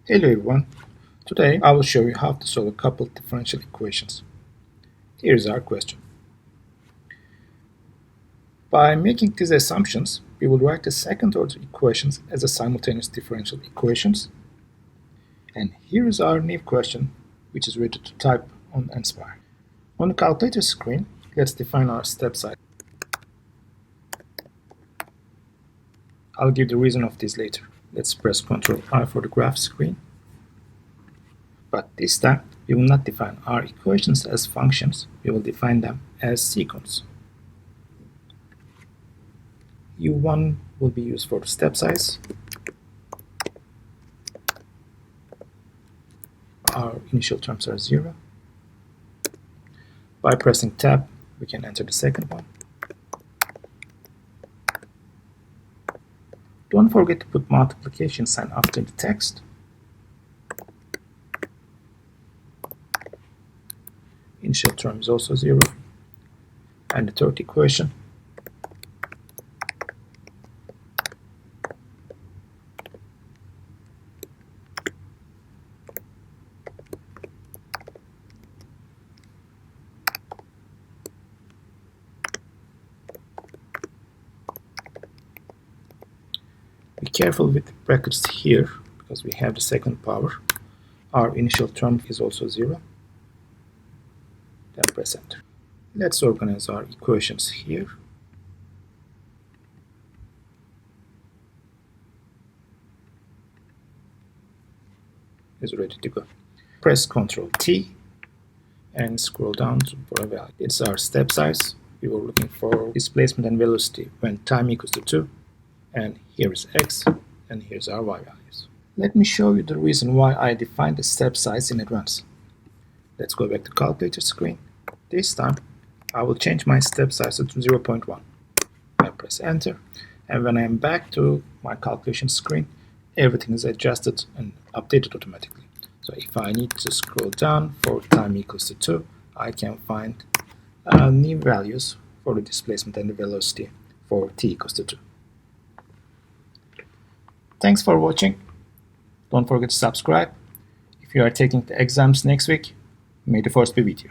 Hello everyone, today I will show you how to solve coupled differential equations. Here's our question. By making these assumptions, we will write the second order equations as a simultaneous differential equations. And here is our new question, which is ready to type on Nspire. On the calculator screen, let's define our step size. I'll give the reason of this later. Let's press Ctrl I for the graph screen. But this time, we will not define our equations as functions, we will define them as sequence. U1 will be used for the step size. Our initial terms are 0. By pressing Tab, we can enter the second one. Don't forget to put multiplication sign after the text. Initial term is also 0. And the third equation. Be careful with the brackets here, because we have the second power. Our initial term is also 0. Then press enter. Let's organize our equations here. Is ready to go. Press Ctrl T and scroll down for a value. It's our step size. We were looking for displacement and velocity when time equals to 2. And here is x, and here's our y values. Let me show you the reason why I defined the step size in advance. Let's go back to calculator screen. This time, I will change my step size to 0.1. I press enter, and when I am back to my calculation screen, everything is adjusted and updated automatically. So if I need to scroll down for time equals to 2, I can find new values for the displacement and the velocity for t equals to 2. Thanks for watching. Don't forget to subscribe. If you are taking the exams next week, may the force be with you.